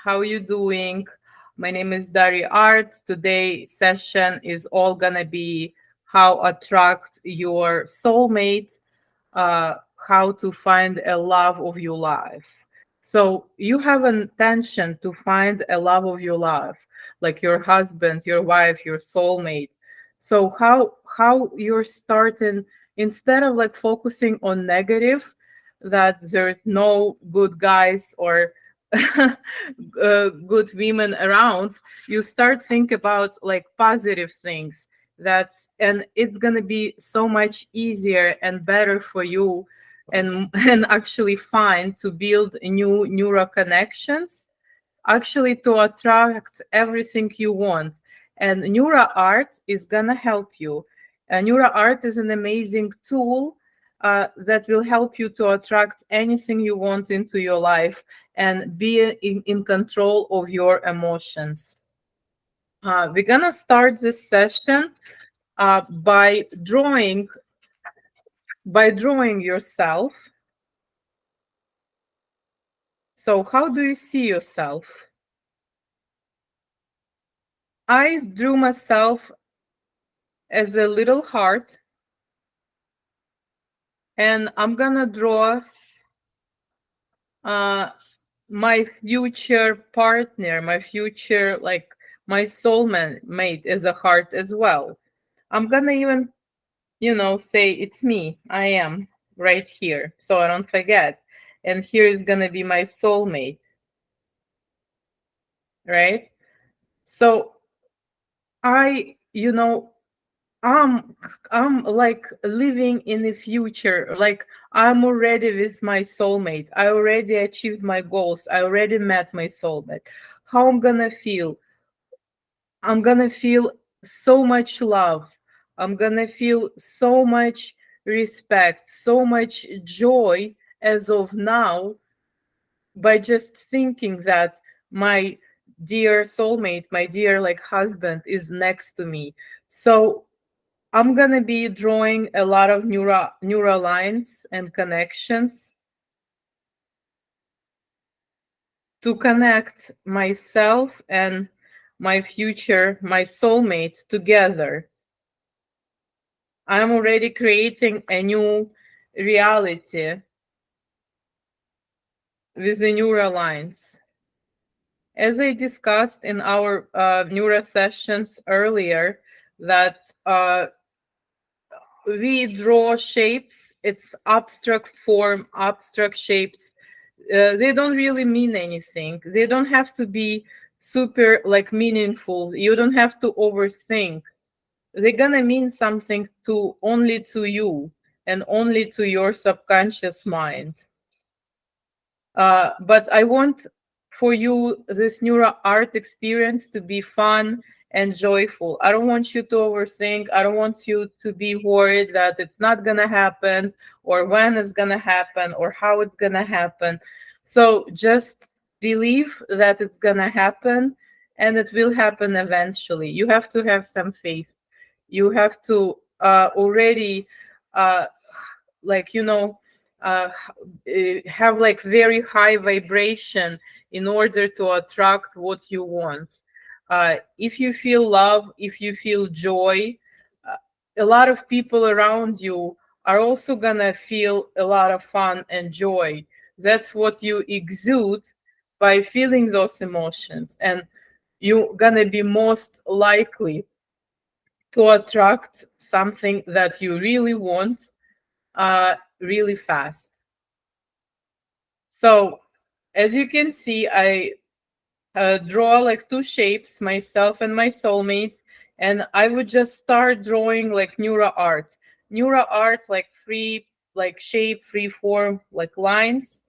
How you doing? My name is DariArt. Today's session is all gonna be how attract your soulmate, how to find a love of your life. So you have an intention to find a love of your life, like your husband, your wife, your soulmate. So how you're starting, instead of like focusing on negative, that there's no good guys or good women around, you start think about like positive things. And it's gonna be so much easier and better for you, and actually fine to build new neural connections, actually to attract everything you want. And Neuroart is gonna help you. Neuroart is an amazing tool that will help you to attract anything you want into your life and be in control of your emotions. We're gonna start this session by drawing yourself. So how do you see yourself? I drew myself as a little heart, and I'm gonna draw my future partner, my future, like my soulmate as a heart as well. I'm gonna even, say it's me. I am right here, so I don't forget. And here is gonna be my soulmate, right? So I, I'm I'm like living in the future. Like I'm already with my soulmate. I already achieved my goals. I already met my soulmate. How I'm gonna feel? I'm gonna feel so much love. I'm gonna feel so much respect, so much joy as of now, by just thinking that my dear soulmate, my dear like husband is next to me. So I'm gonna be drawing a lot of neural lines and connections to connect myself and my future, my soulmate together. I'm already creating a new reality with the neural lines. As I discussed in our neuro sessions earlier, that we draw shapes. It's abstract form, abstract shapes. They don't really mean anything. They don't have to be super like meaningful. You don't have to overthink. They're gonna mean something to only to you and only to your subconscious mind. But I want for you this neuro art experience to be fun and joyful. I don't want you to overthink. I don't want you to be worried that it's not gonna happen, or when it's gonna happen, or how it's gonna happen. So just believe that it's gonna happen, and it will happen eventually. You have to have some faith. You have to already uh, like uh, have like very high vibration in order to attract what you want. If you feel love, if you feel joy, uh, a lot of people around you are also gonna feel a lot of fun and joy. That's what you exude by feeling those emotions, and you're gonna be most likely to attract something that you really want really fast. So as you can see, I draw like two shapes, myself and my soulmate, and I would just start drawing like neuro art. Neuro art, like free, like shape, free form, like lines.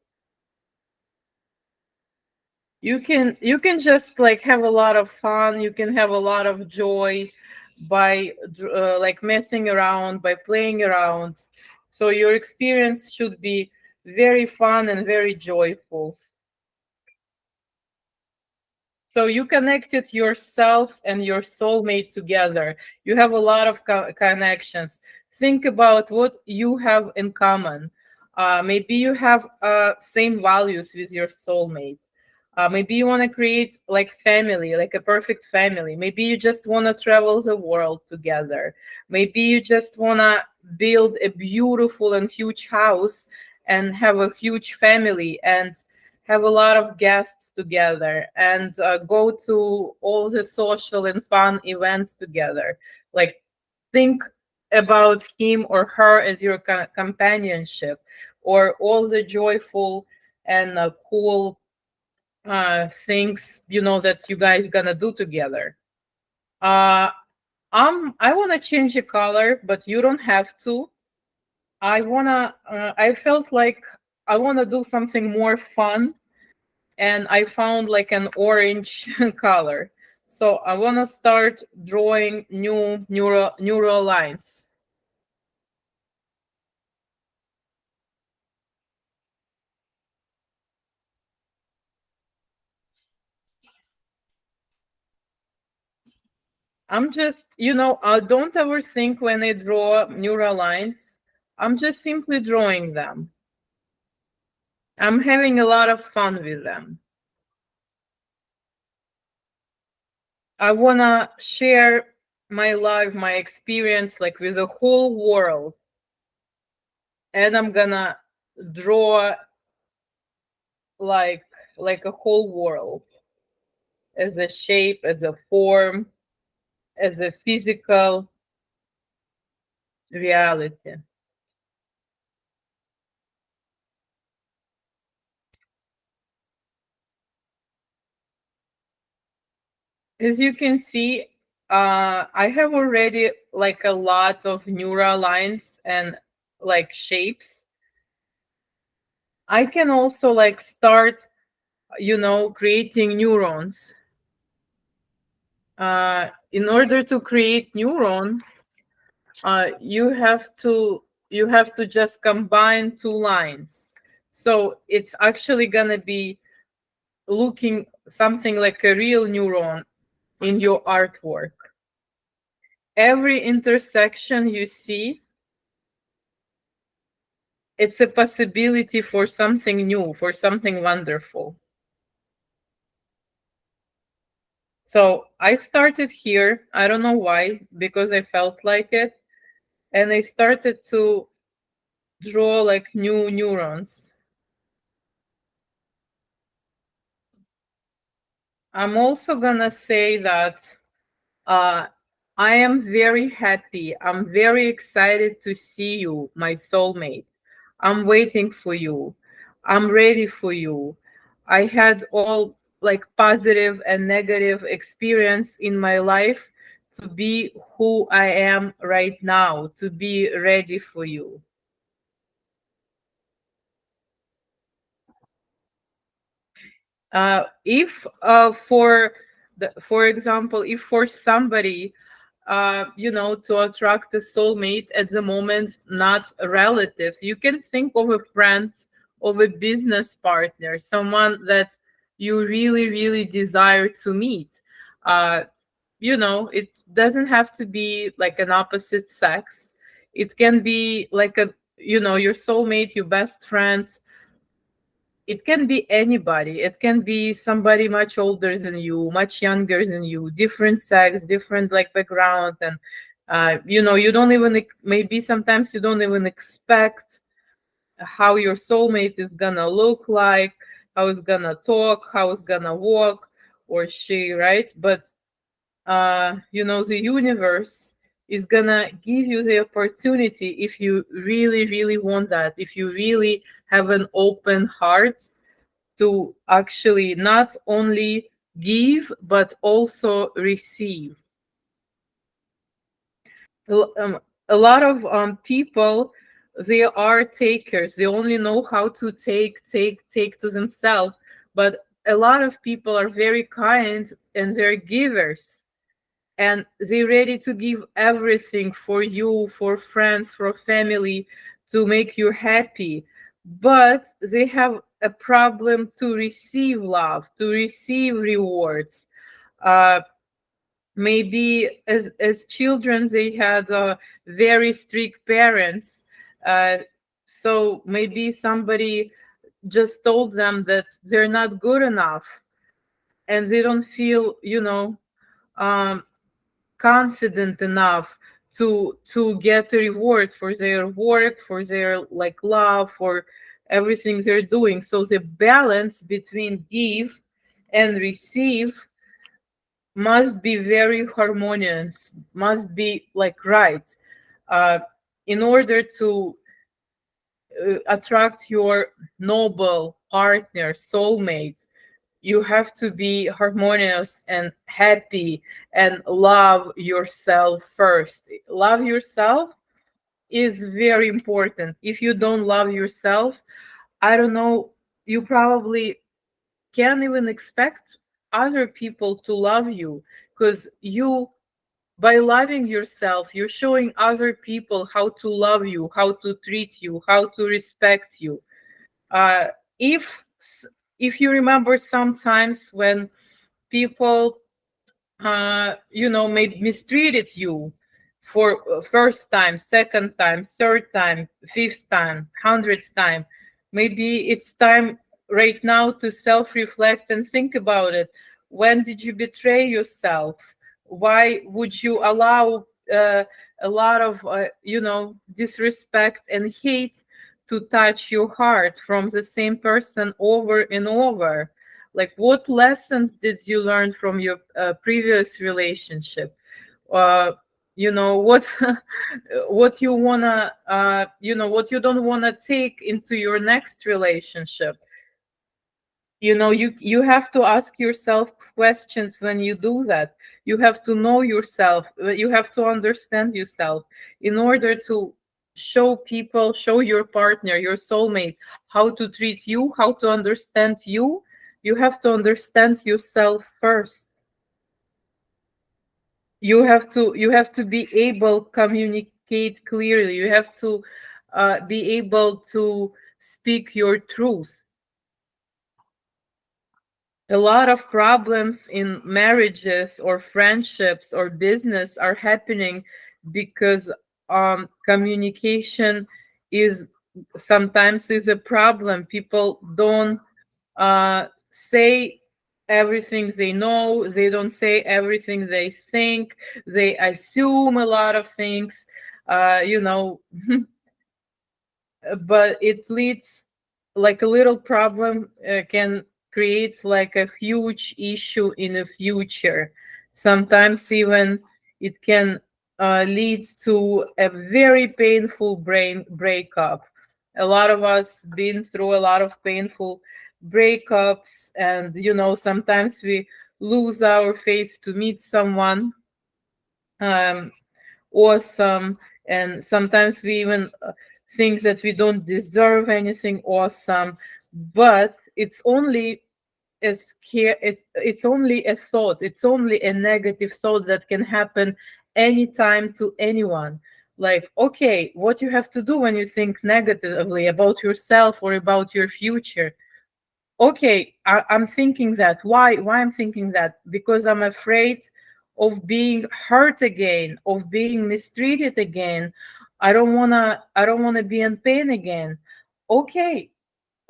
You can just like have a lot of fun. You can have a lot of joy by like messing around, by playing around. So your experience should be very fun and very joyful. So you connected yourself and your soulmate together. You have a lot of connections. Think about what you have in common. Maybe you have same values with your soulmate. Maybe you want to create like family, like a perfect family. Maybe you just want to travel the world together. Maybe you just want to build a beautiful and huge house and have a huge family and have a lot of guests together and go to all the social and fun events together. Like, think about him or her as your companionship, or all the joyful and cool things that you guys gonna do together. uh I want to change the color, but you don't have to. I felt like I want to do something more fun, and I found like an orange color. So I want to start drawing new neural lines. I'm just, I don't ever think when I draw neural lines. I'm just simply drawing them. I'm having a lot of fun with them. I want to share my life, my experience, like with the whole world. And I'm gonna draw like a whole world as a shape, as a form, as a physical reality. As you can see, I have already like a lot of neural lines and like shapes. I can also like start, creating neurons. In order to create neuron, you have to just combine two lines. So it's actually gonna be looking something like a real neuron in your artwork. Every intersection you see, it's a possibility for something new, for something wonderful. So I started here. I don't know why, because I felt like it. And I started to draw like new neurons. I'm also gonna say that uh, I am very happy. I'm very excited to see you, my soulmate. I'm waiting for you. I'm ready for you. I had all like positive and negative experience in my life to be who I am right now, to be ready for you. If for example, if for somebody, to attract a soulmate at the moment, not a relative, you can think of a friend, of a business partner, someone that you really, really desire to meet. Uh, it doesn't have to be like an opposite sex. It can be like your soulmate, your best friend. It can be anybody. It can be somebody much older than you, much younger than you, different sex, different like background. And you don't even, maybe sometimes you don't even expect how your soulmate is gonna look like, how it's gonna talk, how it's gonna walk, or she, right? But the universe is gonna give you the opportunity, if you really, really want that, if you really have an open heart, to actually not only give but also receive. A lot of people, they are takers. They only know how to take to themselves. But a lot of people are very kind and they're givers, and they're ready to give everything for you, for friends, for family, to make you happy. But they have a problem to receive love, to receive rewards. uh, Maybe as children they had very strict parents, uh, so maybe somebody just told them that they're not good enough, and they don't feel, um, confident enough to get a reward for their work, for their like love, for everything they're doing. So the balance between give and receive must be very harmonious, must be like right, uh, in order to attract your noble partner, soulmate. You have to be harmonious and happy and love yourself first. Love yourself is very important. If you don't love yourself, I don't know, you probably can't even expect other people to love you, because you, by loving yourself, you're showing other people how to love you, how to treat you, how to respect you. uh, if if you remember sometimes when people mistreated you for first time, second time, third time, fifth time, hundredth time, maybe it's time right now to self-reflect and think about it. When did you betray yourself? Why would you allow a lot of disrespect and hate to touch your heart from the same person over and over? Like, what lessons did you learn from your previous relationship? What what you wanna what you don't wanna take into your next relationship. You have to ask yourself questions when you do that. You have to know yourself, you have to understand yourself in order to show your partner, your soulmate, how to treat you, how to understand you. You have to understand yourself first. You have to be able to communicate clearly. You have to be able to speak your truth. A lot of problems in marriages or friendships or business are happening because communication is sometimes is a problem. People don't say everything they know. They don't say everything they think. They assume a lot of things. uh, you know but it leads, like a little problem can create like a huge issue in the future. Sometimes even it can lead to a very painful brain breakup. A lot of us been through a lot of painful breakups, and sometimes we lose our faith to meet someone um, awesome, and sometimes we even think that we don't deserve anything awesome. But it's only a scare, it's only a thought, it's only a negative thought that can happen anytime to anyone. Like, okay, what you have to do when you think negatively about yourself or about your future? Okay, I'm thinking that. Why I'm thinking that? Because I'm afraid of being hurt again, of being mistreated again. I don't wanna be in pain again. Okay,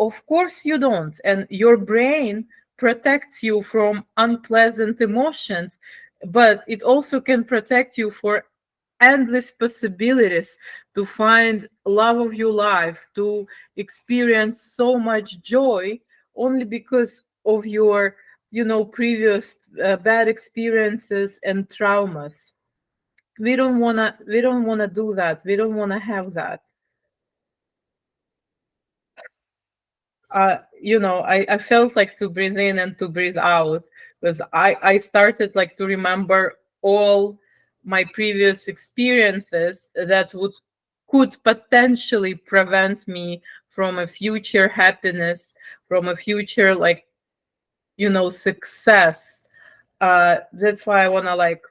of course you don't. And your brain protects you from unpleasant emotions, but it also can protect you for endless possibilities to find love of your life, to experience so much joy, only because of your previous bad experiences and traumas. We don't want to do that. We don't want to have that. I felt like to breathe in and to breathe out, because I started like to remember all my previous experiences that could potentially prevent me from a future happiness, from a future like success. That's why I want to like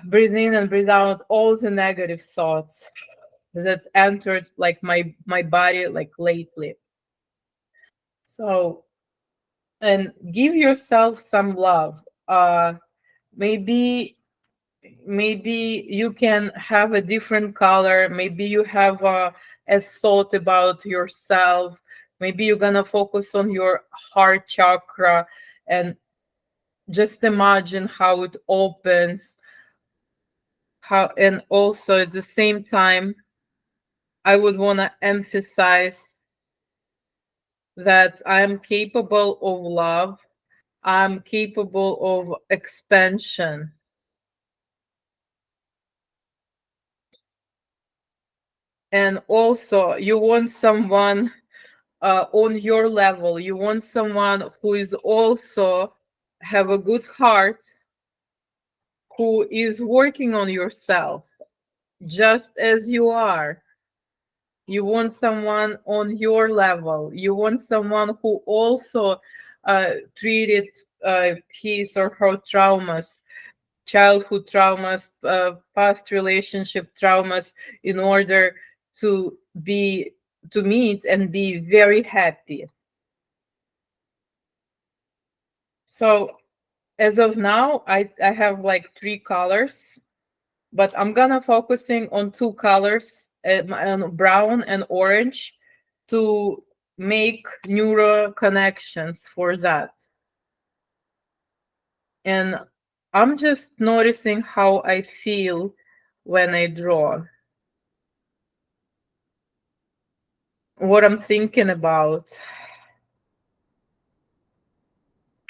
breathe in and breathe out all the negative thoughts that entered like my body like lately. So, and give yourself some love. Maybe maybe you can have a different color. Maybe you have a thought about yourself. Maybe you're gonna focus on your heart chakra, and just imagine how it opens, how, and also at the same time I would want to emphasize that I'm capable of love, I'm capable of expansion. And also, you want someone on your level. You want someone who is also have a good heart, who is working on yourself just as you are. You want someone on your level. You want someone who also treated his or her traumas, childhood traumas, past relationship traumas, in order to be to meet and be very happy. So as of now, I have like 3 colors, but I'm gonna focusing on 2 colors, on brown and orange, to make neural connections for that. And I'm just noticing how I feel when I draw, what I'm thinking about.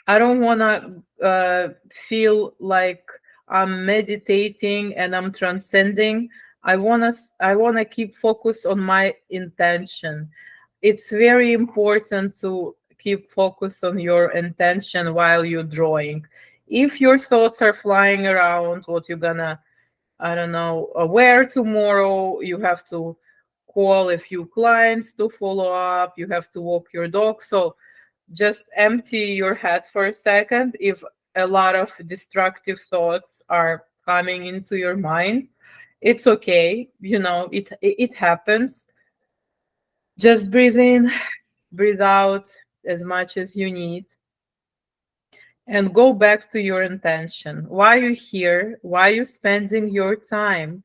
I don't want to feel like I'm meditating and I'm transcending. I want to keep focus on my intention. It's very important to keep focus on your intention while you're drawing. If your thoughts are flying around, what you're gonna, I don't know, wear tomorrow, you have to call a few clients to follow up, you have to walk your dog. So just empty your head for a second if a lot of destructive thoughts are coming into your mind. It's okay, it happens. Just breathe in, breathe out as much as you need, and go back to your intention. Why you here? Why you spending your time?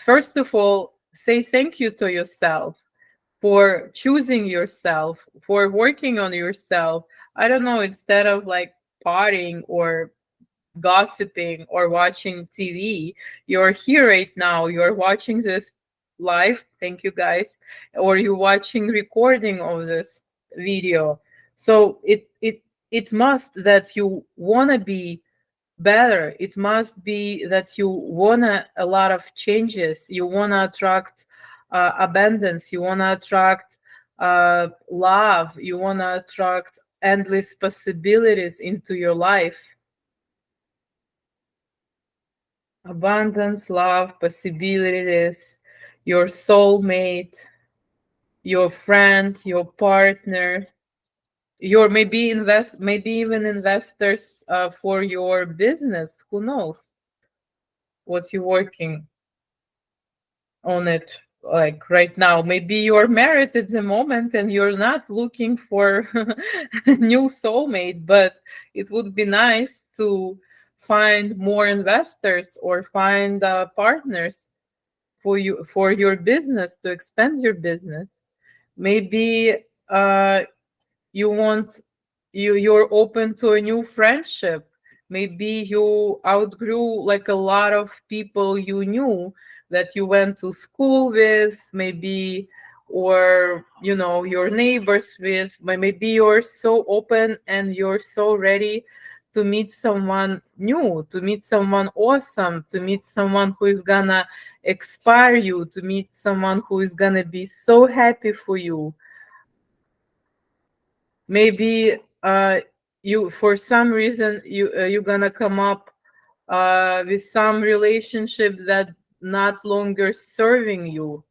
First of all, say thank you to yourself for choosing yourself, for working on yourself. I don't know, instead of like partying or gossiping or watching TV, you're here right now, you're watching this live, thank you guys, or you're watching recording of this video. So it must that you want to be better. It must be that you want a lot of changes. You want to attract abundance. You want to attract love. You want to attract endless possibilities into your life. Abundance, love, possibilities, your soulmate, your friend, your partner, your maybe even investors for your business. Who knows what you're working on it like right now. Maybe you're married at the moment and you're not looking for a new soulmate, but it would be nice to find more investors or find partners for you, for your business, to expand your business. Maybe you want you're open to a new friendship. Maybe you outgrew like a lot of people you knew that you went to school with, maybe, or your neighbors with. Maybe you're so open and you're so ready to meet someone new, to meet someone awesome, to meet someone who is gonna inspire you, to meet someone who is gonna be so happy for you. Maybe you, for some reason, you're gonna come up with some relationship that not longer serving you.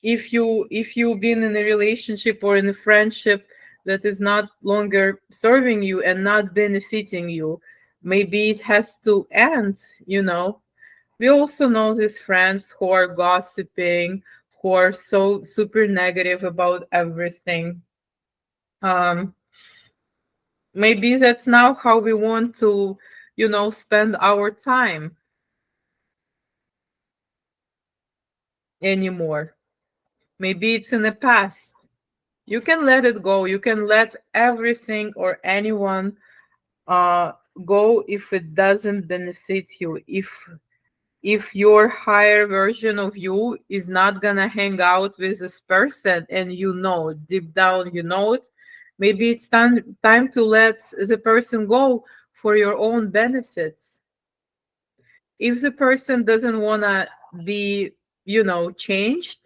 If you've been in a relationship or in a friendship that is not longer serving you and not benefiting you, maybe it has to end. We also know these friends who are gossiping, who are so super negative about everything. um Maybe that's now how we want to spend our time anymore. Maybe it's in the past. You can let it go. You can let everything or anyone uh, go if it doesn't benefit you. If your higher version of you is not gonna hang out with this person, and you know deep down, you know it, maybe it's time to let the person go for your own benefits. If the person doesn't wanna be, changed,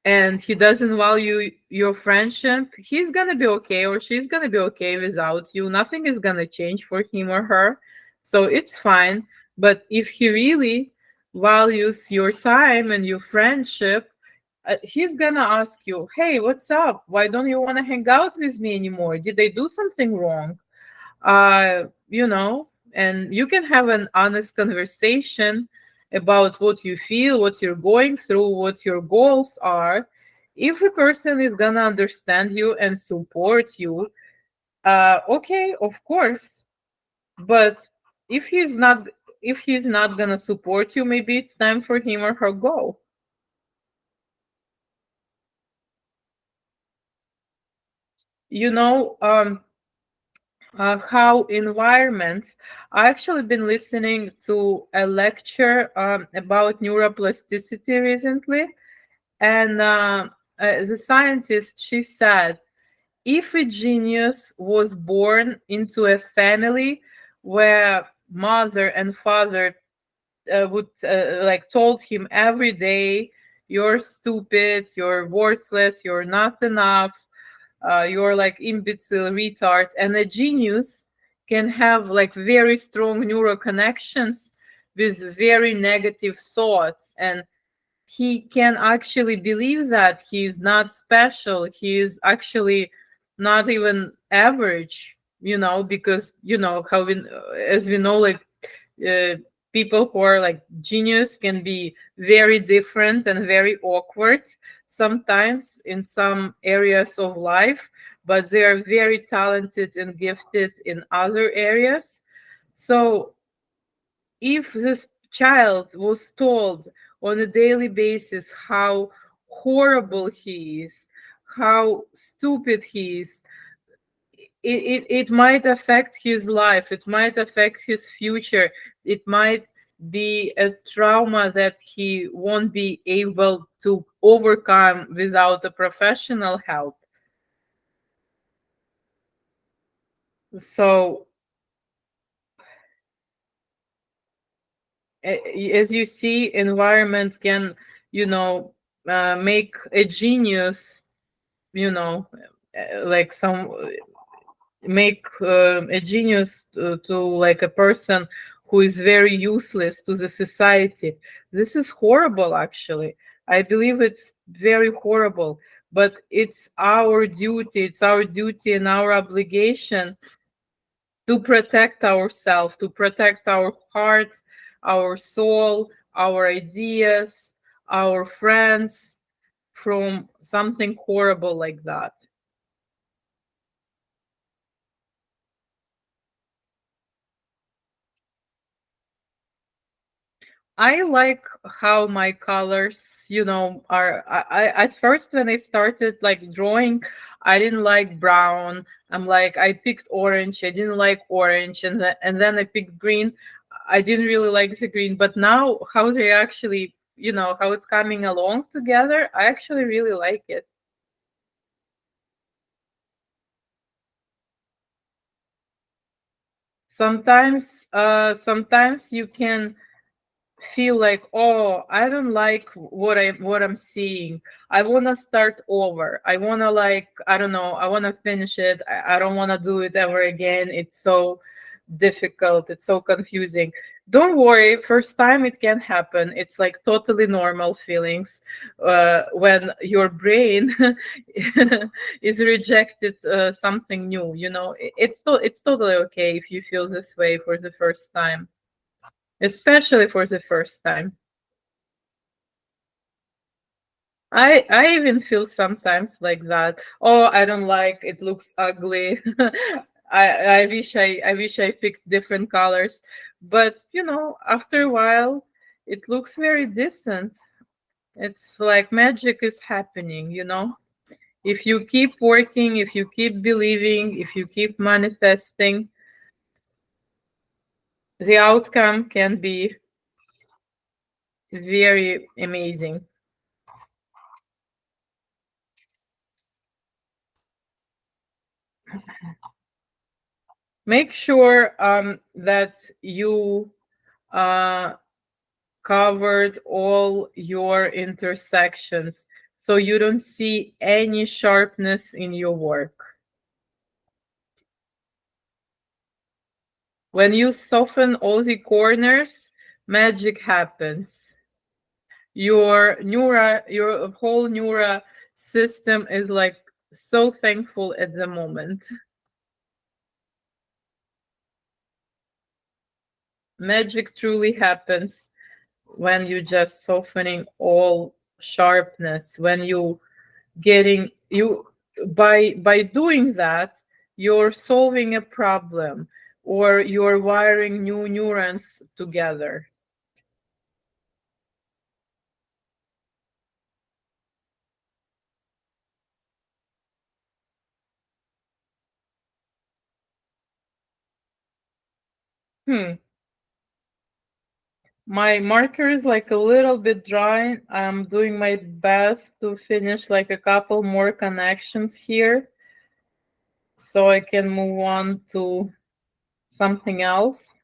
and he doesn't value your friendship, he's gonna be okay, or she's gonna be okay without you. Nothing is gonna change for him or her. So it's fine. But if he really values your time and your friendship, he's gonna ask you, hey, what's up? Why don't you want to hang out with me anymore? Did I do something wrong? And you can have an honest conversation about what you feel, what you're going through, what your goals are. If a person is gonna understand you and support you, okay, of course. But if he's not if he's not gonna support you, maybe it's time for him or her go. You know, how environments. I actually been listening to a lecture about neuroplasticity recently, and the scientist, she said, if a genius was born into a family where mother and father would like told him every day, "You're stupid, you're worthless, you're not enough, you're like imbecile, retard," and a genius can have like very strong neural connections with very negative thoughts, and he can actually believe that he's not special, he is actually not even average, because how as we know, like uh, people who are like genius can be very different and very awkward sometimes in some areas of life, but they are very talented and gifted in other areas. So if this child was told on a daily basis how horrible he is, how stupid he is, it might affect his life, it might affect his future, it might be a trauma that he won't be able to overcome without a professional help. So as you see, environment can, you know make a genius, you know like some make a genius to like a person who is very useless to the society. This is horrible, actually. I believe it's very horrible, but it's our duty and our obligation to protect ourselves, to protect our heart, our soul, our ideas, our friends from something horrible like that. I like how my colors, are. At first when I started like drawing, I didn't like brown. I'm like, I picked orange. I didn't like orange, and then I picked green. I didn't really like the green, but now how they actually, how it's coming along together, I actually really like it. Sometimes you can feel like, oh, I don't like what I'm seeing. I want to start over. I want to, like, I don't know, I want to finish it. I don't want to do it ever again. It's so difficult, it's so confusing. Don't worry, first time it can happen. It's like totally normal feelings when your brain is rejected something new. It's totally okay if you feel this way for the first time, especially for the first time. I even feel sometimes like that. Oh, I don't like it, looks ugly. I wish I picked different colors. But after a while it looks very decent. It's like magic is happening. If you keep working, if you keep believing, if you keep manifesting, the outcome can be very amazing. Make sure that you uh, covered all your intersections so you don't see any sharpness in your work. When you soften all the corners, magic happens. Your whole neural system is like so thankful at the moment. Magic truly happens when you just softening all sharpness, when you getting you by doing that, you're solving a problem or you're wiring new neurons together. Hmm. My marker is like a little bit dry. I'm doing my best to finish like a couple more connections here so I can move on to something else.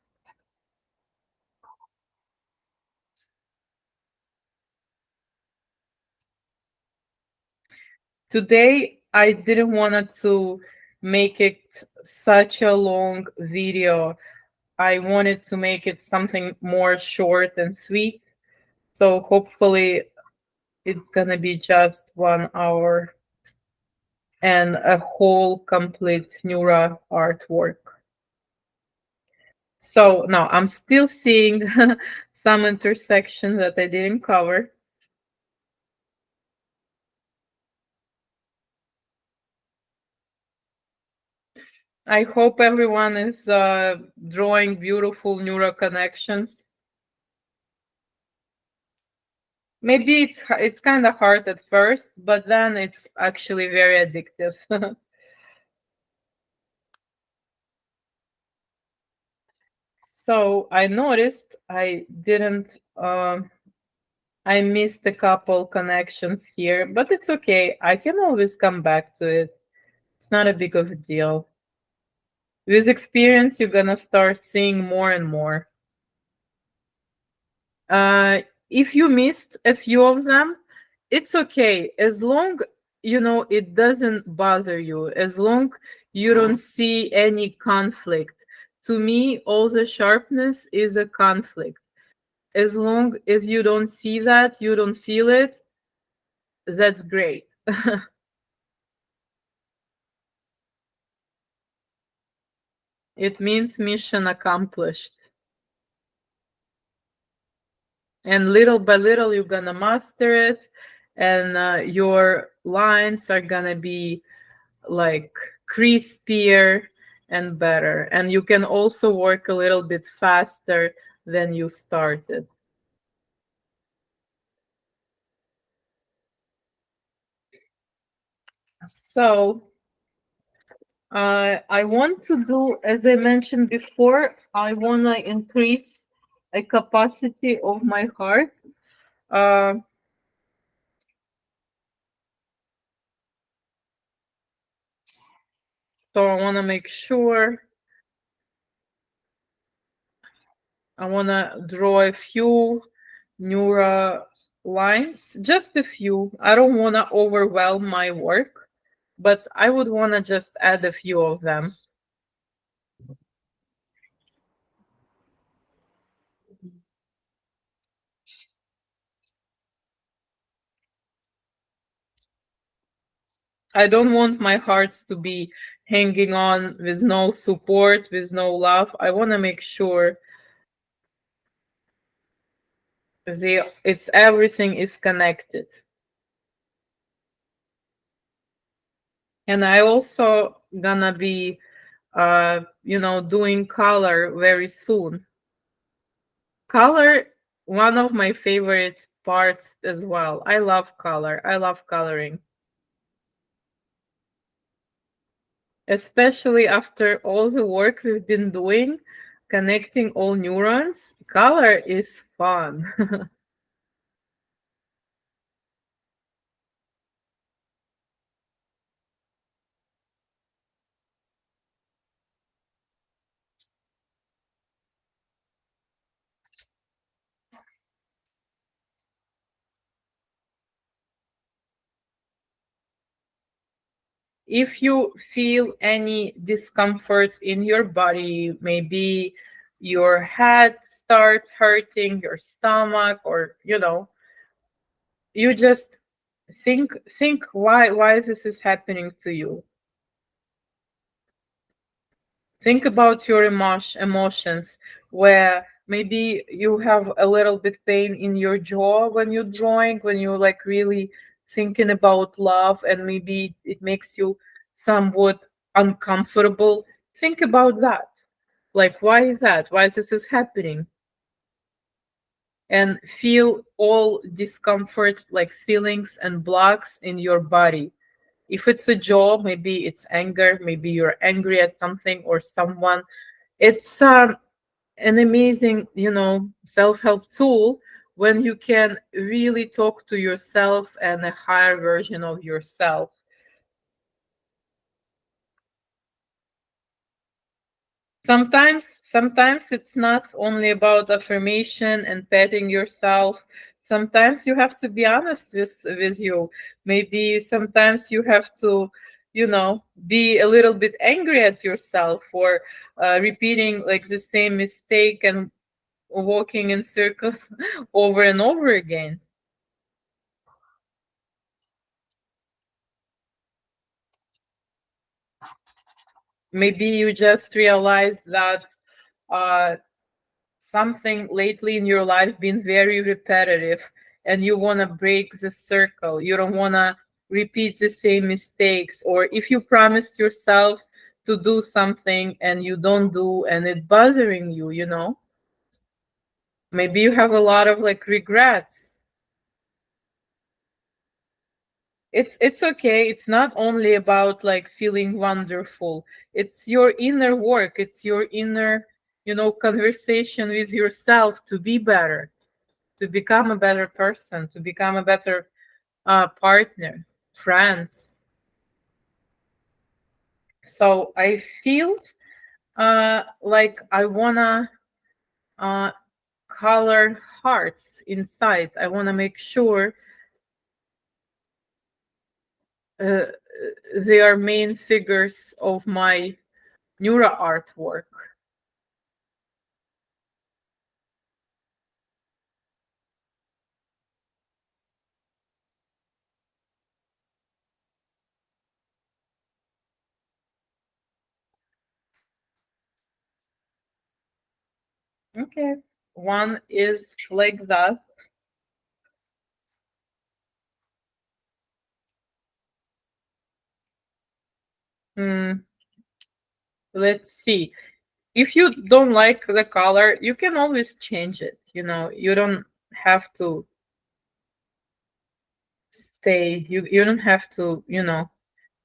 Today, I didn't want to make it such a long video. I wanted to make it something more short and sweet. So hopefully it's gonna be just 1 hour and a whole complete Neura artwork. So now I'm still seeing some intersections that I didn't cover. I hope everyone is drawing beautiful neural connections. Maybe it's kind of hard at first, but then it's actually very addictive. So I noticed I didn't I missed a couple connections here, but it's okay. I can always come back to it. It's not a big of a deal. With experience, you're gonna start seeing more and more. Uh, if you missed a few of them, it's okay. As long it doesn't bother you, as long you don't see any conflict. To me, all the sharpness is a conflict. As long as you don't see that, you don't feel it, that's great. It means mission accomplished. And little by little, you're gonna master it, and your lines are gonna be like crispier and better. And you can also work a little bit faster than you started. So I want to do, as I mentioned before, I want to increase a capacity of my heart. Uh, so I want to make sure I want to draw a few neural lines, just a few. I don't want to overwhelm my work, but I would want to just add a few of them. I don't want my hearts to be hanging on with no support, with no love. I want to make sure it's everything is connected. And I also gonna be doing color very soon. Color, one of my favorite parts as well. I love color. I love coloring. Especially after all the work we've been doing, connecting all neurons, color is fun. If you feel any discomfort in your body, maybe your head starts hurting, your stomach, or you just think why this is happening to you. Think about your emotions, where maybe you have a little bit pain in your jaw when you're drawing, when you're like really thinking about love, and maybe it makes you somewhat uncomfortable. Think about that. Like, why is that? Why this is happening? And feel all discomfort, like feelings and blocks in your body. If it's a jaw, maybe it's anger, maybe you're angry at something or someone. It's an amazing, self-help tool when you can really talk to yourself and a higher version of yourself. Sometimes it's not only about affirmation and patting yourself. Sometimes you have to be honest with you. Maybe sometimes you have to, be a little bit angry at yourself for repeating like the same mistake and walking in circles over and over again. Maybe you just realized that uh, something lately in your life been very repetitive, and you want to break the circle. You don't want to repeat the same mistakes. Or if you promised yourself to do something and you don't do, and it bothering you, maybe you have a lot of like regrets. It's okay. It's not only about like feeling wonderful. It's your inner work. It's your inner, conversation with yourself to be better, to become a better person, to become a better partner, friend. So I feel like I wanna uh, color hearts inside. I wanna make sure uh, they are main figures of my Neuroart work. Okay, one is like that. Hmm, let's see. If you don't like the color, you can always change it. You don't have to stay. You don't have to,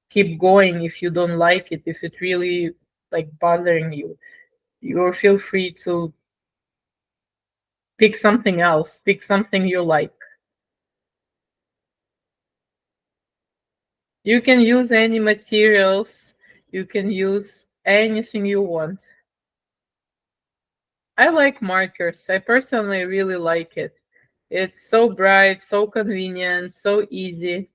keep going if you don't like it. If it really like bothering you, you feel free to pick something else. Pick something you like. You can use any materials. You can use anything you want. I like markers. I personally really like it. It's so bright, so convenient, so easy.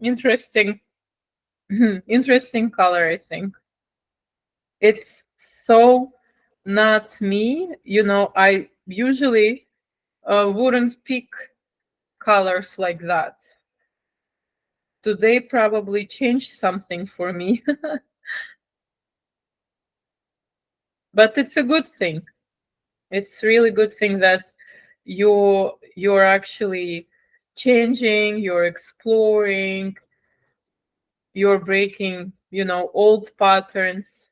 Interesting. Interesting color, I think. It's so not me. I usually wouldn't pick colors like that. Today probably changed something for me, but it's a good thing. It's really good thing that you're actually changing, you're exploring, you're breaking, old patterns.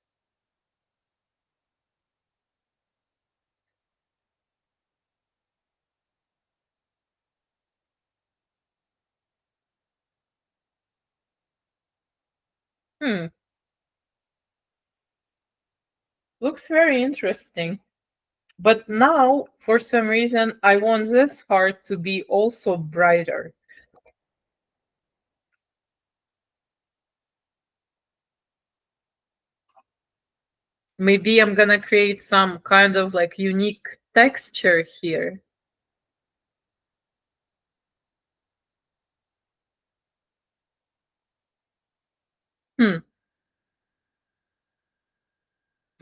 Hmm, looks very interesting. But now, for some reason, I want this heart to be also brighter. Maybe I'm gonna create some kind of like unique texture here. Hmm.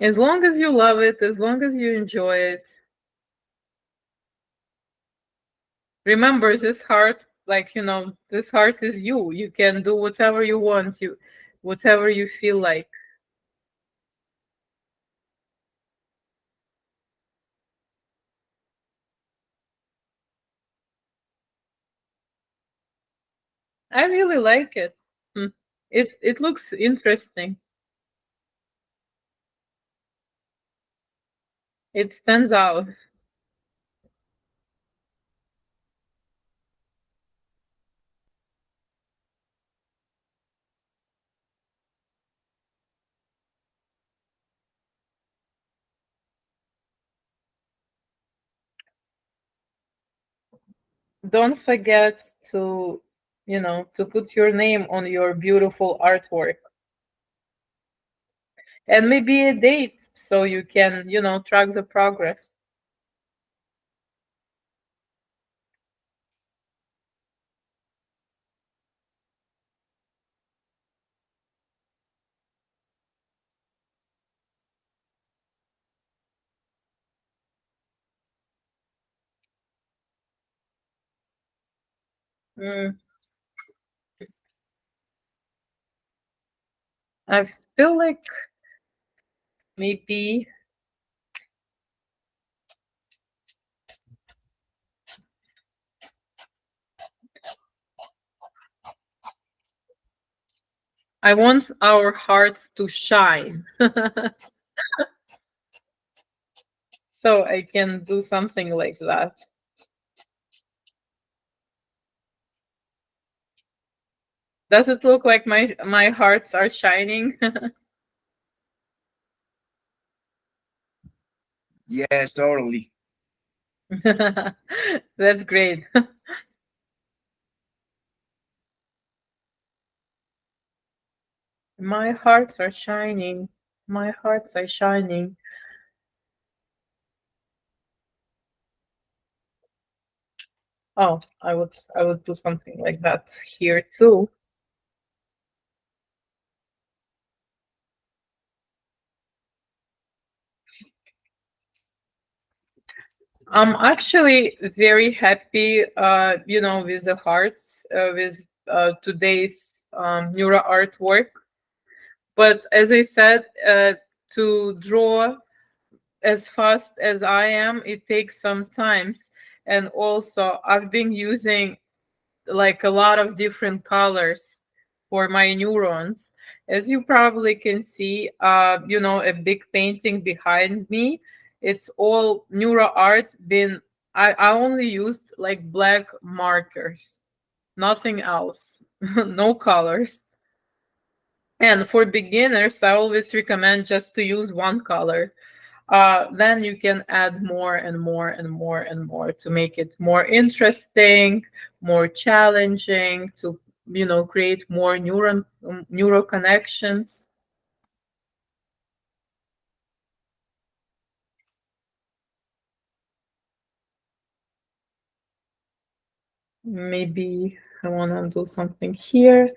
As long as you love it, as long as you enjoy it. Remember, this heart, like, this heart is you. You can do whatever you want, whatever you feel like. I really like it. Hmm. It looks interesting. It stands out. Don't forget to put your name on your beautiful artwork. And maybe a date so you can, track the progress. Mm, I feel like maybe I want our hearts to shine. So I can do something like that. Does it look like my hearts are shining? Yes, totally. That's great. My hearts are shining. My hearts are shining. Oh, I would do something like that here too. I'm actually very happy, with the hearts, with today's neuro artwork. But as I said, to draw as fast as I am, it takes some times. And also, I've been using like a lot of different colors for my neurons. As you probably can see, a big painting behind me. It's all neuro art. I only used like black markers, nothing else, no colors. And for beginners, I always recommend just to use one color. Then you can add more and more and more and more to make it more interesting, more challenging, to create more neural connections. Maybe I want to do something here,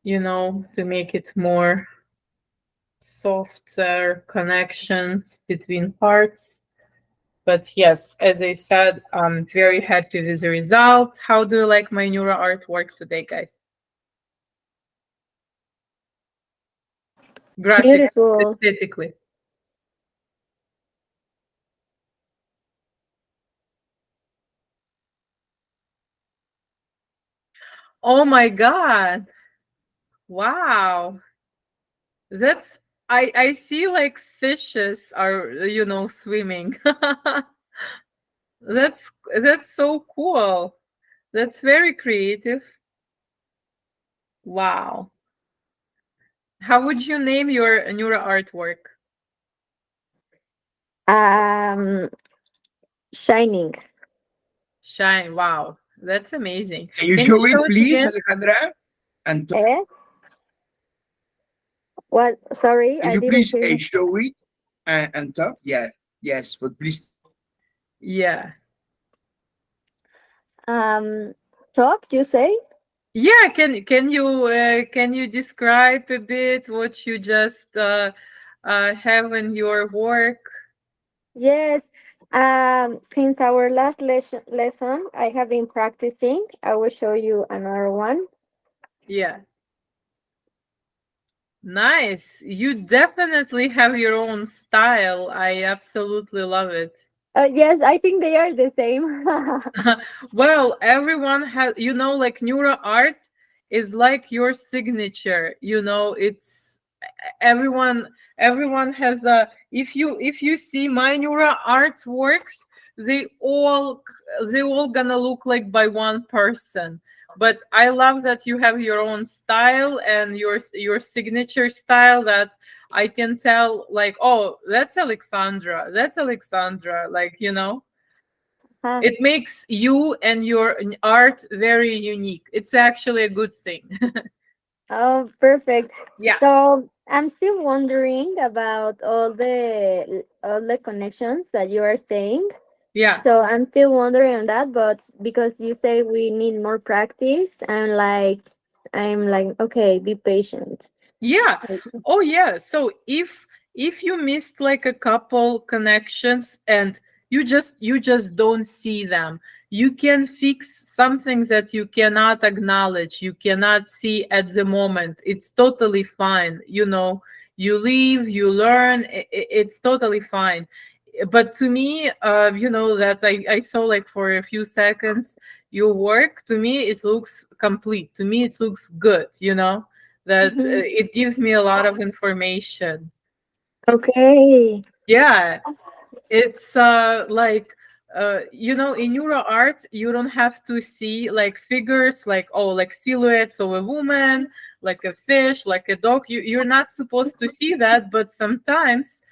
to make it more softer connections between parts. But yes, as I said, I'm very happy with the result. How do you like my neuro artwork today, guys? Graphic, Beautiful. aesthetically. Oh my God. Wow. That's I see like fishes are, swimming. That's so cool. That's very creative. Wow. How would you name your neuro artwork? Um, Shining. Shine. Wow. That's amazing. Can you Can you show show it, it please, again? Alejandra? And Eh? What? Sorry, can I you didn't please hear you. show it and talk? Yeah, yes, but please. Yeah. Um, Talk, you say? Yeah, can you describe a bit what you just have in your work? Yes. Since our last lesson, I have been practicing. I will show you another one. Yeah. Nice. You definitely have your own style. I absolutely love it. Yes, I think they are the same. Well, everyone has, like neuro art is like your signature. It's everyone has a. If you see my neuro artworks, they all gonna look like by one person. But I love that you have your own style and your signature style that I can tell, like, oh, that's Alexandra. That's Alexandra. Like, Huh. it makes you and your art very unique. It's actually a good thing. Oh, perfect. Yeah. So I'm still wondering about all the connections that you are saying. Yeah. So I'm still wondering on that, but because you say we need more practice, I'm like, okay, be patient. Yeah. Oh yeah. So if you missed like a couple connections and you just don't see them, you can fix something that you cannot acknowledge, you cannot see at the moment. It's totally fine. You leave, you learn, it's totally fine. But to me, that I saw like for a few seconds your work, to me it looks complete, to me it looks good, that Mhm. it gives me a lot of information. Okay. Yeah, it's like in neuro art you don't have to see like figures, like, oh, like silhouettes of a woman, like a fish, like a dog. You're not supposed to see that, but sometimes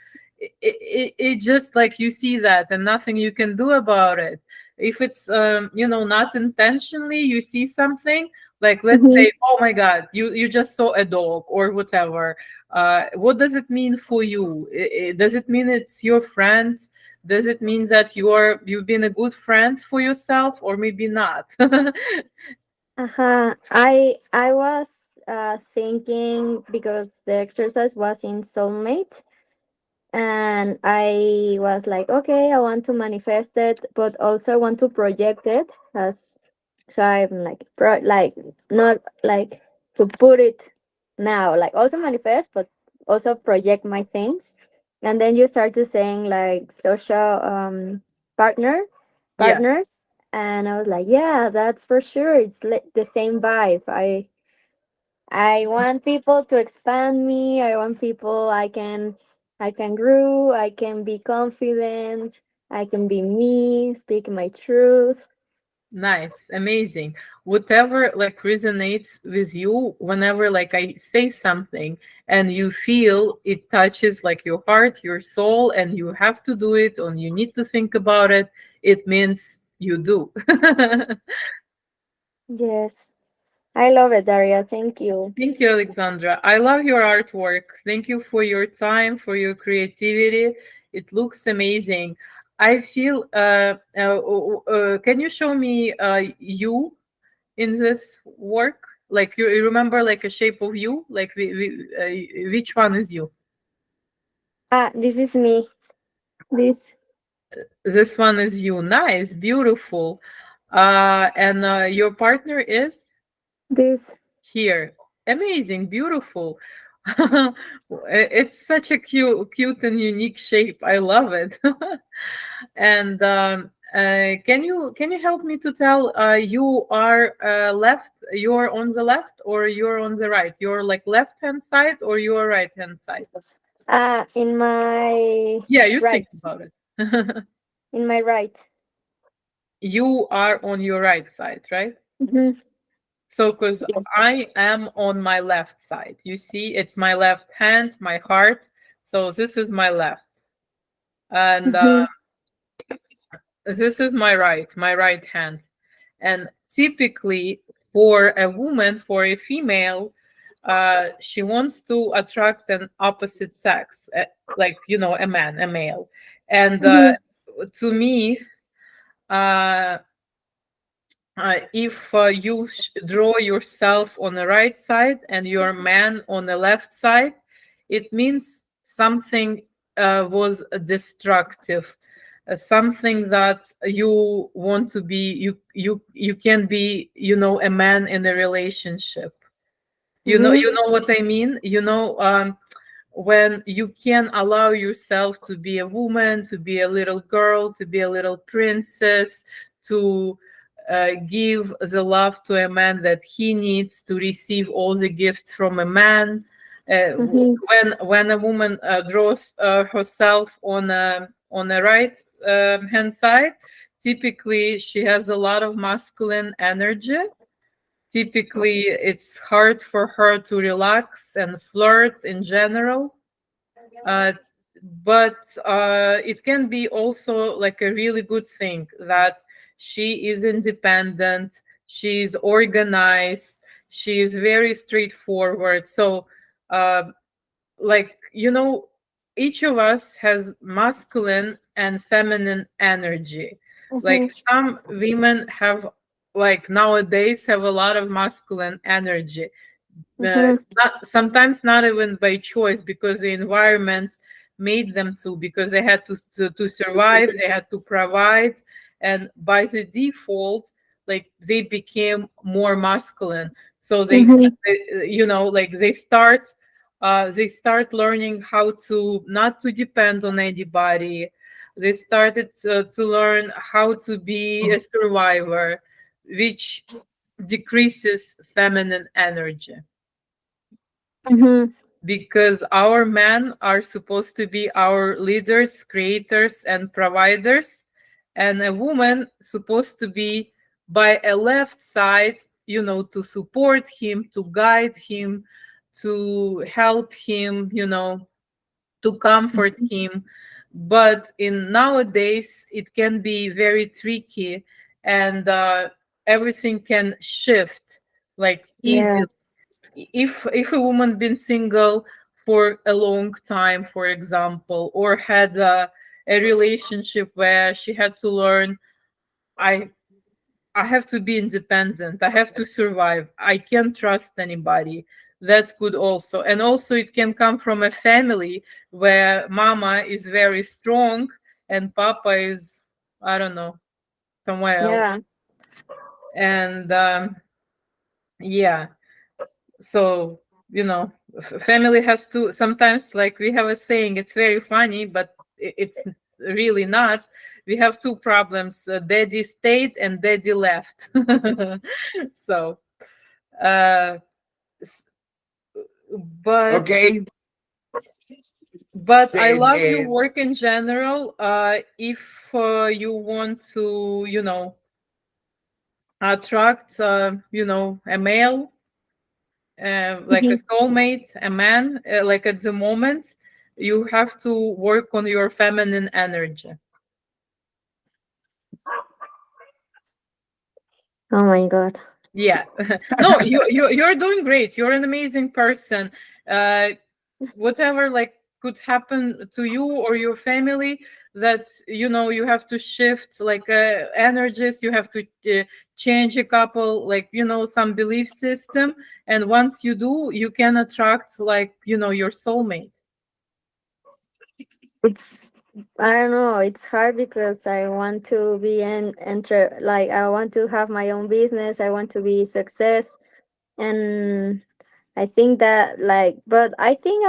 it just like you see that and nothing you can do about it. If it's not intentionally you see something, like, let's Mhm. say, oh my god, you just saw a dog or whatever. What does it mean for you? Does it mean it's your friend? Does it mean that you've been a good friend for yourself, or maybe not? Uh-huh. I was thinking because the exercise was in soulmate, and I was like, okay, I want to manifest it, but also I want to project it as. So I'm like, like, not like to put it now, like also manifest, but also project my things. And then you start to saying like social Yeah, partners, and I was like, yeah, that's for sure. It's like the same vibe. I want people to expand me. I want people I can grow. I can be confident. I can be me, speak my truth. nice, amazing. Whatever like resonates with you, whenever like I say something and you feel it touches like your heart, your soul, and you have to do it, or you need to think about it, it means you do. Yes. I love it, Daria. Thank you. Thank you, Alexandra. I love your artwork. Thank you for your time, for your creativity. It looks amazing. I feel. Can you show me you in this work? Like you remember, like a shape of you. Like which one is you? This is me. This, This one is you. Nice, beautiful. And your partner is this. here. Amazing, beautiful. It's such a cute and unique shape. I love it. And Can you help me to tell you are left, you're on the left or you're on the right? You're like left hand side or you're right hand side? In my Yeah, you think right. about it. In my right. You are on your right side, right? Hmm. So, because Yes. I am on my left side, you see, it's my left hand, my heart. So this is my left, and Hmm. this is my right hand. And typically, for a woman, for a female, she wants to attract an opposite sex, like a man, a male. And Hmm. to me, uh, if you draw yourself on the right side and your man on the left side, it means something was destructive, something that you want to be. You can be, a man in a relationship. You know what I mean. When you can allow yourself to be a woman, to be a little girl, to be a little princess, to give the love to a man that he needs, to receive all the gifts from a man. Hmm. When a woman draws herself on the right hand side, typically she has a lot of masculine energy. Typically, it's hard for her to relax and flirt in general. Uh, but it can be also like a really good thing that she is independent, she is organized, she is very straightforward. So, uh, like, each of us has masculine and feminine energy. Like Hmm. some women have, like nowadays, have a lot of masculine energy, Hmm. sometimes not even by choice, because the environment made them to, because they had to survive, they had to provide, and by the default, like they became more masculine. So Hmm. like they start learning how to not to depend on anybody. They started to learn how to be a survivor, which decreases feminine energy, Hmm. because our men are supposed to be our leaders, creators, and providers, and a woman supposed to be by a left side, to support him, to guide him, to help him, to comfort him. But in nowadays, it can be very tricky, and everything can shift like Yeah. easily. If a woman been single for a long time, for example, or had a relationship where she had to learn, i I have to be independent, I have to survive, I can't trust anybody, that could also. And also it can come from a family where mama is very strong and papa is, I don't know, somewhere else. Yeah. And yeah, so family has to sometimes, like we have a saying, it's very funny, but it's really not. We have two problems: daddy stayed and daddy left. So uh s- but Okay. I The, love your the, work in general. If you want to attract a male, like a Hmm. soulmate, a man, like at the moment, you have to work on your feminine energy. Oh my God. Yeah. No, you're doing great. You're an amazing person. Uh, Whatever like could happen to you or your family, that you have to shift like energies, you have to change a couple, like some belief system, and once you do, you can attract, like your soulmate. It's, I don't know, it's hard because I want to be like I want to have my own business, I want to be success, and I think that like, but I think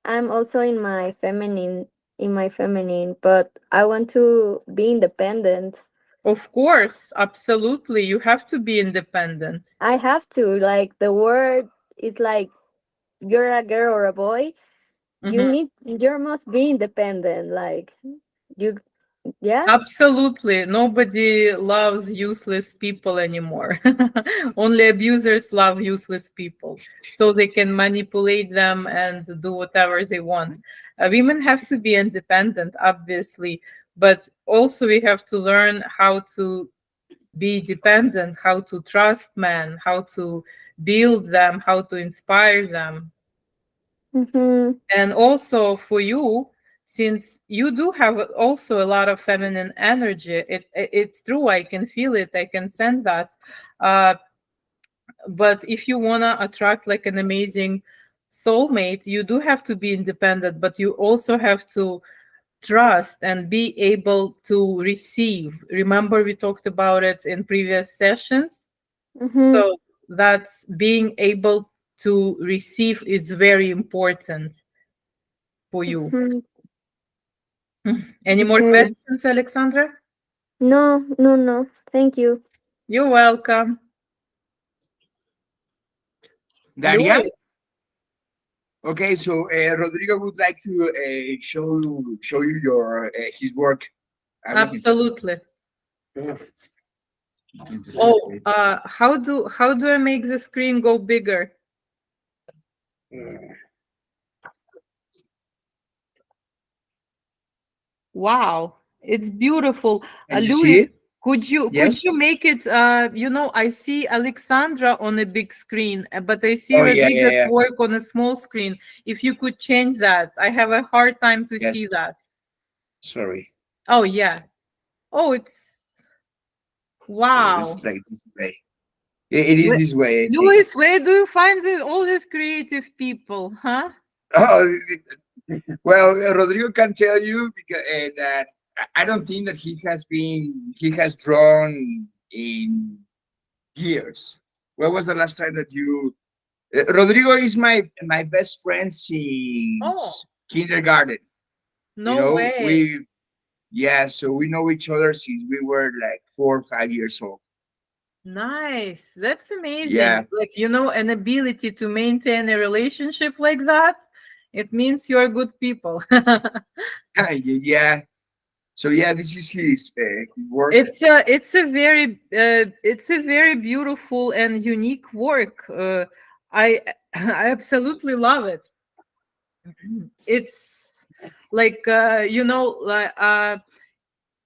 I'm also in my feminine, but I want to be independent. Of course, absolutely. You have to be independent. I have to, like, the word is like, you're a girl or a boy, Mhm. you must be independent, like, you, yeah. Absolutely. Nobody loves useless people anymore. Only abusers love useless people. So they can manipulate them and do whatever they want. Women have to be independent, obviously, but also we have to learn how to be dependent, how to trust men, how to build them, how to inspire them. Mm-hmm. And also for you, since you do have also a lot of feminine energy, it's true, I can feel it, I can sense that. uh, but if you want to attract like an amazing soulmate, you do have to be independent, but you also have to trust and be able to receive. Remember we talked about it in previous sessions. Mm-hmm. So that's being able to receive is very important for you. Mm-hmm. Any more Okay. questions, Alexandra? No, no, no. Thank you. You're welcome. Daria? Louis, Okay, so Rodrigo would like to show you your his work. Habla absolutely. Oh, how do I make the screen go bigger? Wow, it's beautiful. Can you see it? Louis, could Yes. you make it I see Alexandra on a big screen, but I see Oh yeah, yeah, Rodriguez yeah. work on a small screen. If you could change that. I have a hard time to Yes. see that. Sorry. Oh yeah. Oh, it's wow. It's like this way. It is this way, I think. Louis, where do you find all these creative people, huh? Oh, well, Rodrigo can tell you because that I don't think that he has drawn in years. When was the last time that you? Rodrigo is my best friend Oh, since kindergarten. You no know, way. so we know each other since we were like 4 or 5 years old. Nice. That's amazing. Yeah, Like, an ability to maintain a relationship like that, it means you're good people. yeah. So yeah, this is his work. It's a very beautiful and unique work. I I absolutely love it. It's like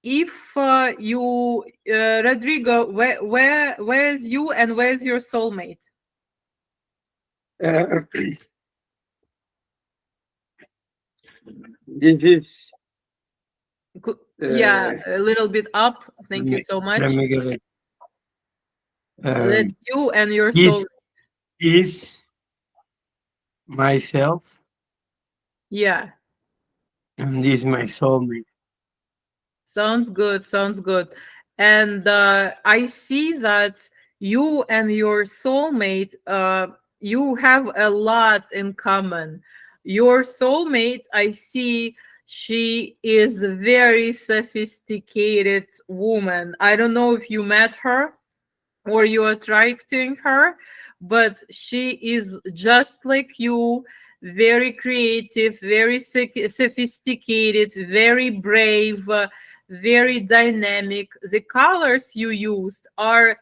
if you Rodrigo, where's you and where's your soulmate? Uh, this is Yeah, uh, a little bit up. let Thank you me so let much. me get it. That's Um, you and your soul. this is myself, Yeah, and this is my soulmate. sounds good. Sounds good. And I see that you and your soulmate, you have a lot in common. Your soulmate, I see, she is a very sophisticated woman. I don't know if you met her or you're attracting her, but she is just like you, very creative, very sophisticated, very brave, very dynamic. The colors you used are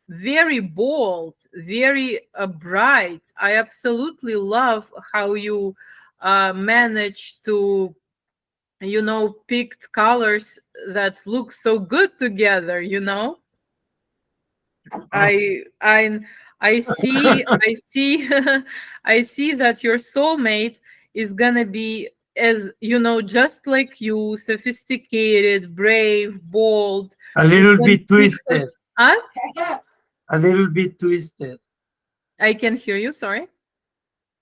very bold, very bright. I absolutely love how you manage to picked colors that look so good together. I I see I see that your soulmate is gonna be, as just like you, sophisticated, brave, bold, A who little can bit speak. twisted. Huh? A little bit twisted. I can hear you. Sorry.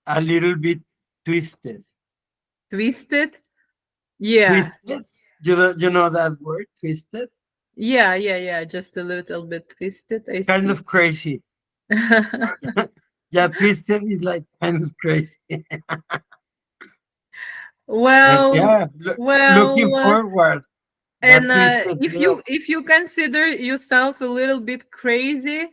A little bit twisted. Twisted. Yeah, Twisted. You know that word, twisted. yeah, yeah, yeah. Just a little bit twisted. I Kind see. of crazy. Yeah, twisted is like kind of crazy. And well, yeah, looking well. forward. And That twisted heel. if you consider yourself a little bit crazy,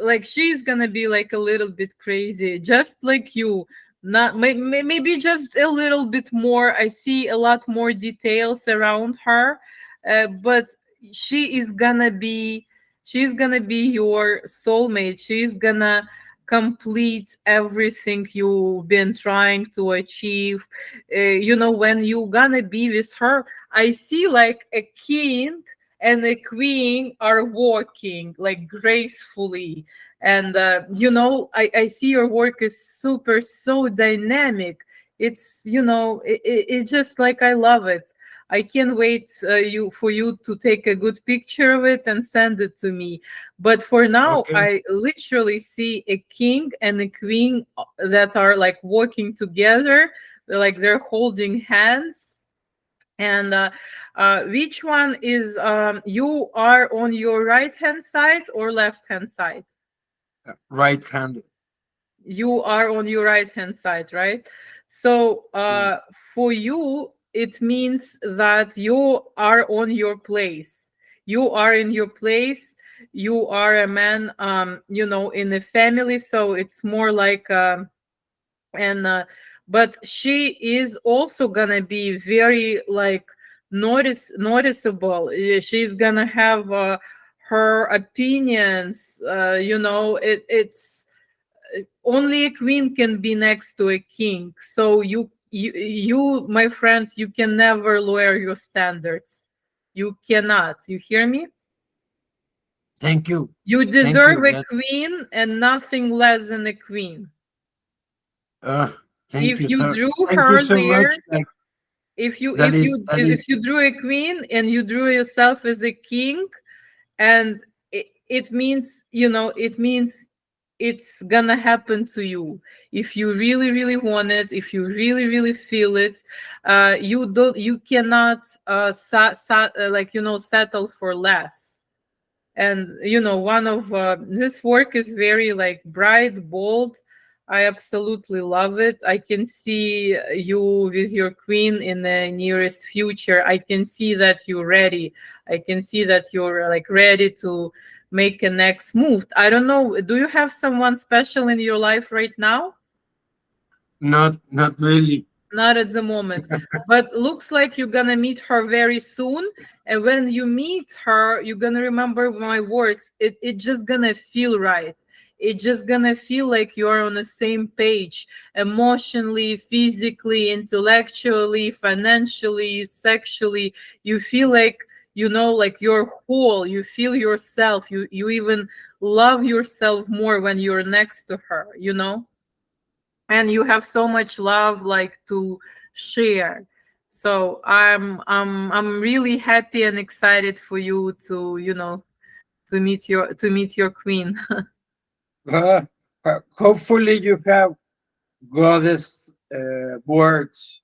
like she's gonna be like a little bit crazy, just like you. Not maybe just a little bit more. I see a lot more details around her, but she is gonna be she's gonna be your soulmate. She's gonna complete everything you've been trying to achieve. When you gonna be with her, I see like a king and a queen are walking like gracefully. And I see your work is super so dynamic. It's just like I love it. I can't wait you to take a good picture of it and send it to me. But for now, Okay. I literally see a king and a queen that are like walking together, like they're holding hands. And which one is you are on your right hand side or left hand side? Right-handed. You are on your right hand side, right? So Yeah. for you it means that you are on your place. You are in your place. You are a man, in a family, so it's more like and but she is also gonna be very like noticeable. She's gonna have her opinions. It's only a queen can be next to a king. So you my friend, you can never lower your standards. You cannot. You hear me? Thank you. You Thank deserve you. a That's queen and nothing less than a queen. uh thank If you you so drew thank you her so much. there, Like if you that if is you that is if you drew a queen and you drew yourself as a king, and it means it's gonna happen to you if you really really want it, if you really really feel it. You cannot settle for less. And one of this work is very like bright, bold. I absolutely love it. I can see you with your queen in the nearest future. I can see that you're ready. I can see that you're like ready to make a next move. I don't know, do you have someone special in your life right now? not really. Not at the moment, but looks like you're gonna meet her very soon. And when you meet her, you're gonna remember my words. It just gonna feel right. It just gonna feel like you're on the same page, emotionally, physically, intellectually, financially, sexually. You feel like like you're whole. You feel yourself. You even love yourself more when you're next to her. And you have so much love like to share. So I'm really happy and excited for you to to meet your queen. Uh, Hopefully you have goddess words.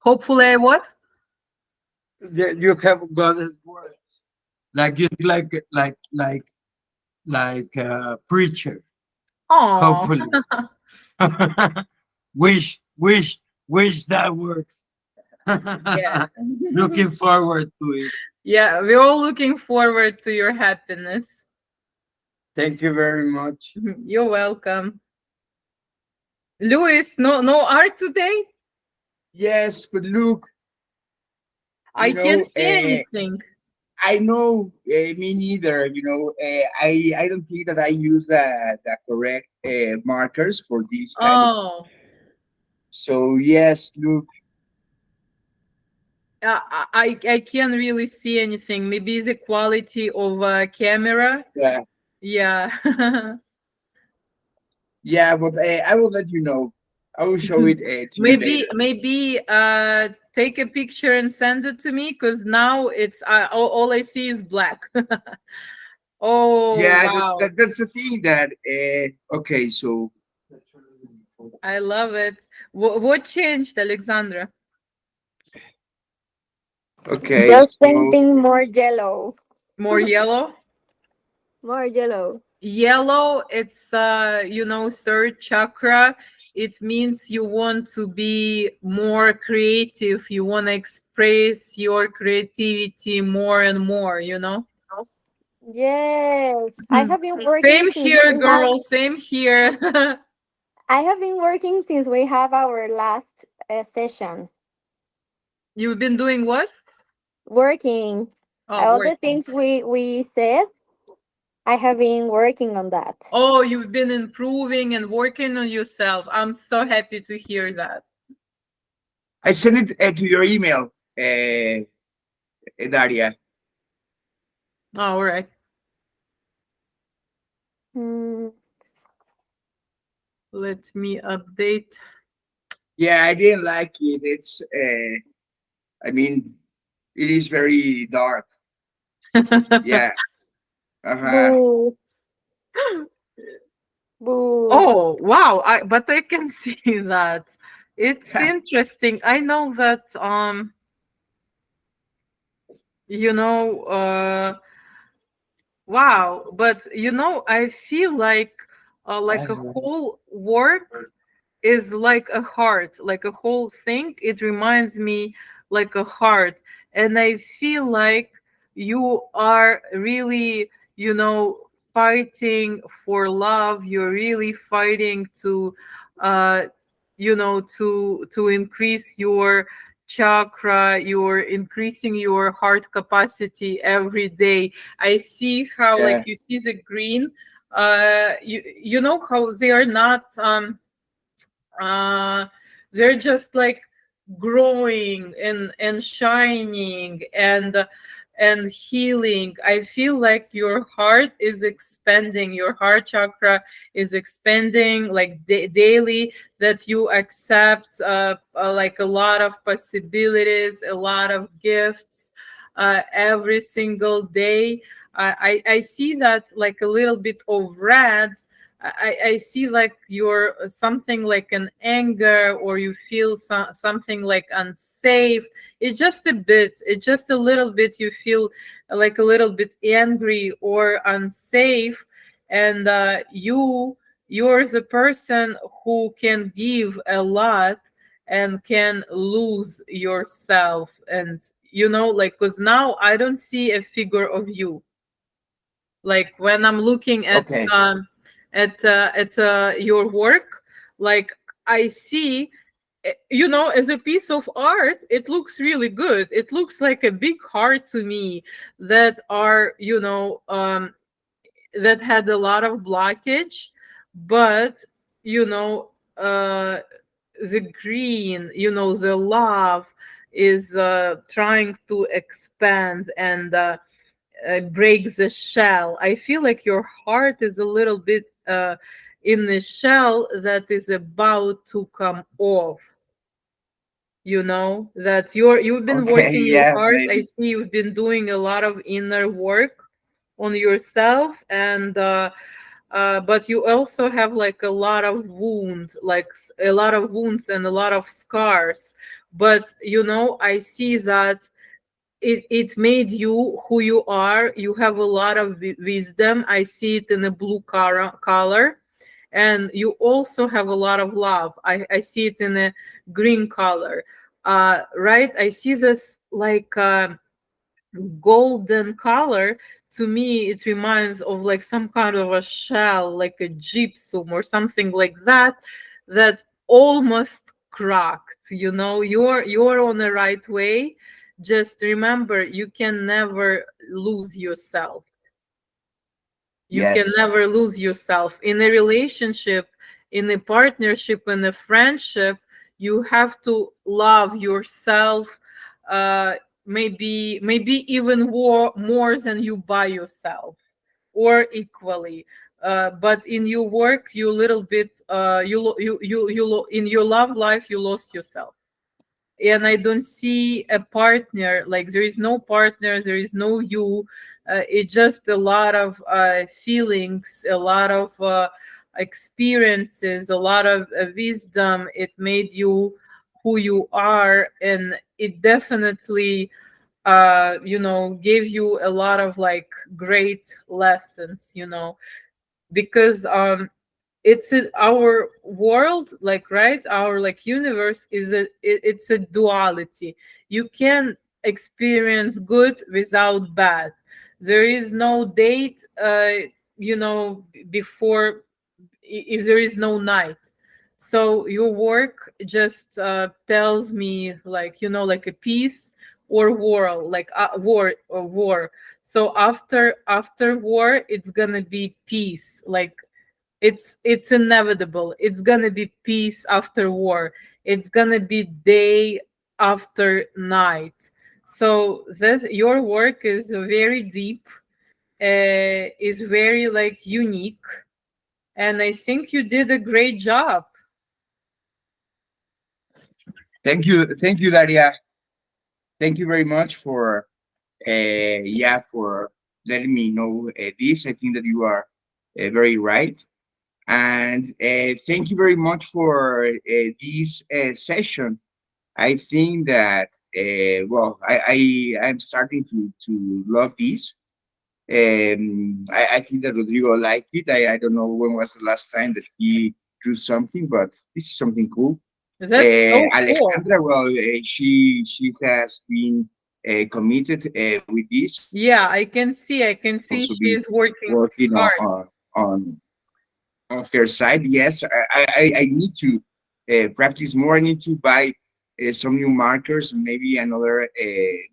Hopefully I what? You have goddess words. Like you like a preacher. Oh, Hopefully. Wish that works. yeah. Looking forward to it. Yeah, we're all looking forward to your happiness. Thank you very much. You're welcome. Luis, no art today? Yes, but look, I you can't know, see anything. I know, me neither. I don't think that I use the correct markers for these kind of. Oh, So yes, look, I can't really see anything. Maybe the quality of camera. yeah, Yeah. yeah, but I will let you know. I will show it to you maybe later. maybe take a picture and send it to me, because now it's all I see is black. Oh Yeah, wow, that's the thing that. Okay, so I love it. What changed, Alexandra? okay, Just so painting more yellow. More yellow? More yellow. Yellow, it's third chakra. it means you want to be more creative, you want to express your creativity more and more, you know. Yes, I Hmm. have been working Same since here, we have. girl, same here. I have been working since we have our last session. You've been doing what? Working Oh, all the working. things we said. I have been working on that. Oh, you've been improving and working on yourself. I'm so happy to hear that. I sent it to your email, Daria. All right. Mm, Let me update. Yeah, I didn't like it. It's, I mean, it is very dark. Yeah. Uh-huh. boo, boo. Oh, wow. But I can see that. It's interesting. I know that you know, wow, but I feel like a whole work is like a heart, like a whole thing. It reminds me like a heart. And I feel like you are really, fighting for love. You're really fighting to, uh, to increase your chakra. You're increasing your heart capacity every day. I see how, like, Yeah. you see the green. You know how they are not uh they're just like growing and shining and healing. I feel like your heart is expanding, your heart chakra is expanding like daily, that you accept like a lot of possibilities, a lot of gifts every single day. I see that like a little bit of red. I see like you're something like an anger, or you feel something like unsafe. It just a bit, it just a little bit, you feel like a little bit angry or unsafe. And you're the person who can give a lot and can lose yourself. And like, because now I don't see a figure of you, like when I'm looking Okay. at your work. Like, I see, as a piece of art, it looks really good. It looks like a big heart to me, that are that had a lot of blockage. But you know the green, the love is trying to expand and break the shell. I feel like your heart is a little bit in the shell that is about to come off. That you've been Okay. working your Yeah, heart. I maybe. see you've been doing a lot of inner work on yourself. And but you also have like a lot of wounds, like a lot of wounds and a lot of scars. But I see that it made you who you are. You have a lot of wisdom. I see it in a blue color. And you also have a lot of love. I see it in a green color. Right, I see this like golden color. To me, it reminds of like some kind of a shell, like a gypsum or something like that, that almost cracked. You're on the right way. Just remember, you can never lose yourself. You can Yes. never lose yourself in a relationship, in a partnership, in a friendship. You have to love yourself, uh, maybe even more than you buy yourself, or equally. But in your work, you little bit in your love life, you lost yourself. And I don't see a partner. Like, there is no partner, there is no you. It's just a lot of feelings, a lot of experiences, a lot of wisdom. It made you who you are. And it definitely gave you a lot of like great lessons, because our world, like, right, our like universe is it's a duality. You can experience good without bad. There is no date, before, if there is no night. So your work just tells me, like, like a peace or war, like war or war. So after war, it's gonna be peace. Like, it's inevitable. It's gonna be peace after war. It's gonna be day after night. So this your work is very deep, is very like unique, and I think you did a great job. Thank you, Daria. Thank you very much for yeah, for letting me know this. I think that you are very right. And thank you very much for this session. I think that well, I'm starting to love this. I think that Rodrigo liked it. I don't know when was the last time that he drew something, but this is something cool. That's so cool. Alejandra, well, she has been committed with this. Yeah, I can see Also be she's working working hard. on on her side. Yes, I need to practice more. I need to buy some new markers and maybe another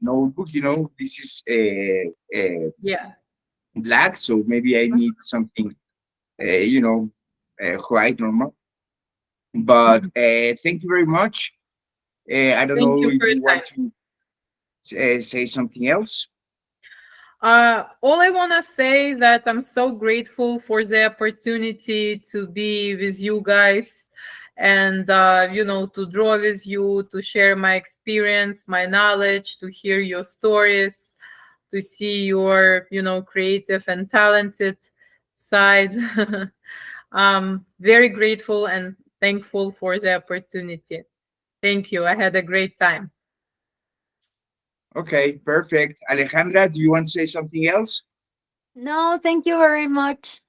notebook. You know, this is Yeah. black, so maybe I need something, you know, white normal. But thank you very much. I don't Thank know you if for your you time. want to say something else. All I want to say that I'm so grateful for the opportunity to be with you guys, and to draw with you, to share my experience, my knowledge, to hear your stories, to see your creative and talented side. Very grateful and thankful for the opportunity. Thank you. I had a great time. Okay, perfect. Alejandra, do you want to say something else? No, thank you very much.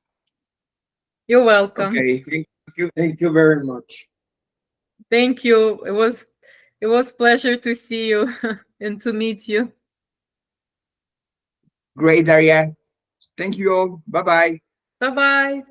You're welcome. Okay, thank you. Thank you very much. Thank you. It was pleasure to see you and to meet you. Great, Daria. Thank you all. Bye bye. Bye bye.